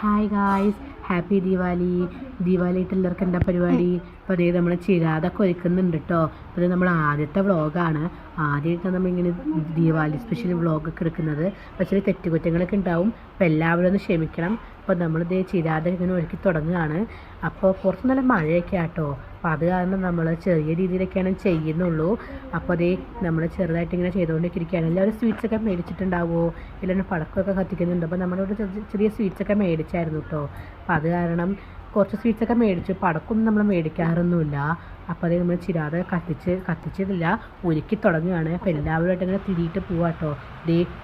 Hi guys, happy Deepavali. ദീപാവലിയായിട്ട് എല്ലാവർക്കും എന്താ പരിപാടി? അപ്പോൾ അതേ നമ്മൾ ചിരാതൊക്കെ ഒരുക്കുന്നുണ്ട് കേട്ടോ. അപ്പോൾ ഇത് നമ്മൾ ആദ്യത്തെ വ്ളോഗാണ്. ആദ്യമായിട്ടാണ് നമ്മളിങ്ങനെ ദീപാവലി സ്പെഷ്യൽ വ്ളോഗൊക്കെ എടുക്കുന്നത്. പക്ഷേ തെറ്റുകുറ്റങ്ങളൊക്കെ ഉണ്ടാവും, അപ്പോൾ എല്ലാവരും ഒന്ന് ക്ഷമിക്കണം. അപ്പോൾ നമ്മളിത് ചിരാതൊക്കെ ഇങ്ങനെ ഒരുക്കി തുടങ്ങുകയാണ്. അപ്പോൾ പുറത്ത് നല്ല മഴയൊക്കെ ആട്ടോ, അപ്പോൾ അത് കാരണം നമ്മൾ ചെറിയ രീതിയിലൊക്കെയാണ് ചെയ്യുന്നുള്ളൂ. അപ്പോൾ അതേ നമ്മൾ ചെറുതായിട്ട് ഇങ്ങനെ ചെയ്തുകൊണ്ടിരിക്കുകയാണ്. എല്ലാവരും സ്വീറ്റ്സൊക്കെ മേടിച്ചിട്ടുണ്ടാവുമോ? ഇല്ലെങ്കിൽ പടക്കമൊക്കെ കത്തിക്കുന്നുണ്ട്. അപ്പോൾ നമ്മളിവിടെ ചെറിയ സ്വീറ്റ്സൊക്കെ മേടിച്ചായിരുന്നു കേട്ടോ. അപ്പോൾ അത് കാരണം കുറച്ച് സ്വീറ്റ്സൊക്കെ മേടിച്ചു. പടക്കമൊന്നും നമ്മൾ മേടിക്കാറൊന്നുമില്ല. അപ്പോൾ അത് നമ്മൾ ചിരാതെ കത്തിച്ചിട്ടില്ല, ഒരുക്കി തുടങ്ങുകയാണ്. അപ്പോൾ എല്ലാവരുമായിട്ട് ഇങ്ങനെ തിരിയിട്ട് പോവാം കേട്ടോ.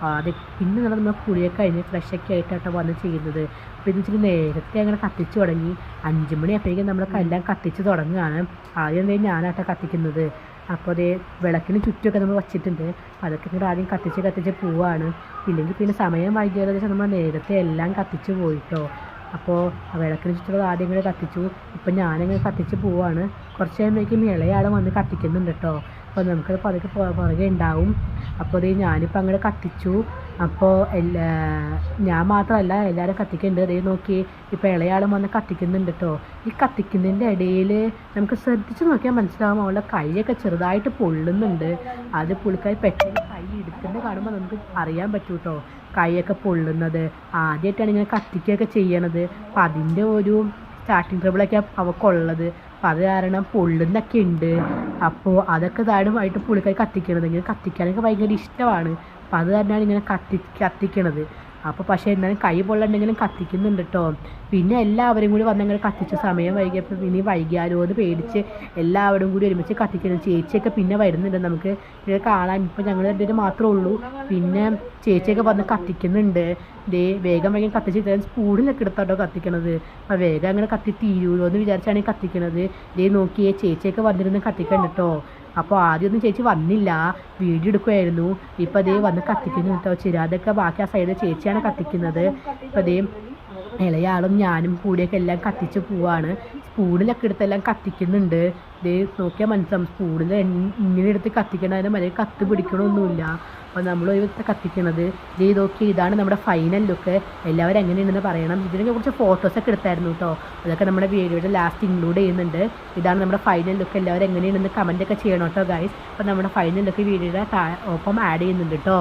ആദ്യം പിന്നെ നമ്മൾ കുളിയൊക്കെ കഴിഞ്ഞ് ഫ്രഷൊക്കെ ആയിട്ടാട്ടോ വന്ന് ചെയ്യുന്നത്. അപ്പോൾ ഇത് ഇച്ചിരി നേരത്തെ അങ്ങനെ കത്തിച്ച് തുടങ്ങി. 5 മണിയാകുമ്പോഴേക്കും നമ്മളൊക്കെ എല്ലാം കത്തിച്ച് തുടങ്ങുകയാണ്. ആദ്യം ഞാനാട്ടോ കത്തിക്കുന്നത്. അപ്പോൾ അതേ വിളക്കിന് ചുറ്റുമൊക്കെ നമ്മൾ വച്ചിട്ടുണ്ട്. അതൊക്കെ കൂടെ ആദ്യം കത്തിച്ച് പോവാണ്. ഇല്ലെങ്കിൽ പിന്നെ സമയം വൈകിയതെന്ന് വെച്ചാൽ നമ്മൾ നേരത്തെ എല്ലാം കത്തിച്ച് പോയിട്ടോ. അപ്പോൾ വിളക്കിന് ചുറ്റുള്ളത് ആദ്യം ഇങ്ങനെ കത്തിച്ചു. ഇപ്പം ഞാനിങ്ങനെ കത്തിച്ച് പോവാണ്. കുറച്ച് കഴിയുമ്പോഴേക്കും ഇളയാൾ വന്ന് കത്തിക്കുന്നുണ്ട് കേട്ടോ. അപ്പോൾ നമുക്കത് പതുക്കെ പുറകെ ഉണ്ടാവും. അപ്പോൾ അത് ഞാനിപ്പോൾ അങ്ങനെ കത്തിച്ചു. അപ്പോൾ ഞാൻ മാത്രമല്ല, എല്ലാവരും കത്തിക്കുന്നുണ്ട്. അതേ നോക്കി ഇപ്പോൾ ഇളയാളും വന്ന് കത്തിക്കുന്നുണ്ട് കേട്ടോ. ഈ കത്തിക്കുന്നതിൻ്റെ ഇടയിൽ നമുക്ക് ശ്രദ്ധിച്ച് നോക്കിയാൽ മനസ്സിലാവും, അവളുടെ കൈയൊക്കെ ചെറുതായിട്ട് പൊള്ളുന്നുണ്ട്. അത് പുള്ളിക്കാരി പെട്ടെന്ന് കൈ എടുക്കുന്നത് കാണുമ്പോൾ നമുക്ക് അറിയാൻ പറ്റും കേട്ടോ, കൈയൊക്കെ പൊള്ളുന്നത്. ആദ്യമായിട്ടാണ് ഇങ്ങനെ കത്തിക്കുകയൊക്കെ ചെയ്യണത്. അപ്പം അതിൻ്റെ ഒരു സ്റ്റാർട്ടിങ് ട്രബിളൊക്കെ അവൾക്കുള്ളത്. അപ്പം അത് കാരണം പൊള്ളുന്നൊക്കെ ഉണ്ട്. അപ്പോൾ അതൊക്കെ താഴെയായിട്ട് പുള്ളിക്കാരി കത്തിക്കണത്. ഇങ്ങനെ കത്തിക്കാനൊക്കെ ഭയങ്കര ഇഷ്ടമാണ്. അപ്പം അത് തന്നെയാണ് ഇങ്ങനെ കത്തിക്കണത്. അപ്പോൾ പക്ഷേ എന്നാലും കൈ പൊള്ളണ്ടെങ്കിലും കത്തിക്കുന്നുണ്ട് കേട്ടോ. പിന്നെ എല്ലാവരും കൂടി വന്നങ്ങനെ കത്തിച്ച സമയം വൈകിയപ്പോൾ ഇനി വൈകിയാലോ എന്ന് പേടിച്ച് എല്ലാവരും കൂടി ഒരുമിച്ച് കത്തിക്കണം. ചേച്ചിയൊക്കെ പിന്നെ വരുന്നുണ്ട്, നമുക്ക് ഇത് കാണാൻ. ഇപ്പോൾ ഞങ്ങൾ രണ്ടുപേരും മാത്രമേ ഉള്ളൂ. പിന്നെ ചേച്ചിയൊക്കെ വന്ന് കത്തിക്കുന്നുണ്ട്. വേഗം കത്തിച്ച് സ്പൂണിലൊക്കെ എടുത്താട്ടോ കത്തിക്കണത്. അപ്പോൾ വേഗം അങ്ങനെ കത്തി തീരുമല്ലോ എന്ന് വിചാരിച്ചാണ് ഈ കത്തിക്കണത്. നോക്കിയേ ചേച്ചിയൊക്കെ വന്നിരുന്ന് കത്തിക്കണ്ട കേട്ടോ. അപ്പോൾ ആദ്യമൊന്നും ചേച്ചി വന്നില്ല, വീഡിയോ എടുക്കുമായിരുന്നു. ഇപ്പോൾ അതേ വന്ന് കത്തിക്കുന്നു കേട്ടോ. ചിരാതൊക്കെ ബാക്കി ആ സൈഡിൽ ചേച്ചിയാണ് കത്തിക്കുന്നത്. ഇപ്പോൾ അതേ ഇളയാളും ഞാനും കൂടിയൊക്കെ എല്ലാം കത്തിച്ച് പോവാണ്. സ്പൂണിലൊക്കെ എടുത്തെല്ലാം കത്തിക്കുന്നുണ്ട്. നോക്കിയാൽ മനസ്സിലാവും, സ്പൂണിൽ ഇങ്ങനെ എടുത്ത് കത്തിക്കണതിന് മര്യാദ കത്ത് പിടിക്കണമൊന്നുമില്ല. അപ്പോൾ നമ്മൾ ഒരു കത്തിക്കണത് നോക്കി. ഇതാണ് നമ്മുടെ ഫൈനൽ ലുക്ക്. എല്ലാവരും എങ്ങനെയുണ്ടെന്ന് പറയണം. ഇതിനൊക്കെ കുറച്ച് ഫോട്ടോസൊക്കെ എടുത്തായിരുന്നു കേട്ടോ. അതൊക്കെ നമ്മുടെ വീഡിയോയുടെ ലാസ്റ്റ് ഇൻക്ലൂഡ് ചെയ്യുന്നുണ്ട്. ഇതാണ് നമ്മുടെ ഫൈനൽ ലുക്ക്. എല്ലാവരും എങ്ങനെയുണ്ടെന്ന് കമൻറ്റൊക്കെ ചെയ്യണം കേട്ടോ ഗൈസ്. അപ്പോൾ നമ്മുടെ ഫൈനൽ ലുക്ക് വീഡിയോയുടെ ഒപ്പം ആഡ് ചെയ്യുന്നുണ്ട് കേട്ടോ.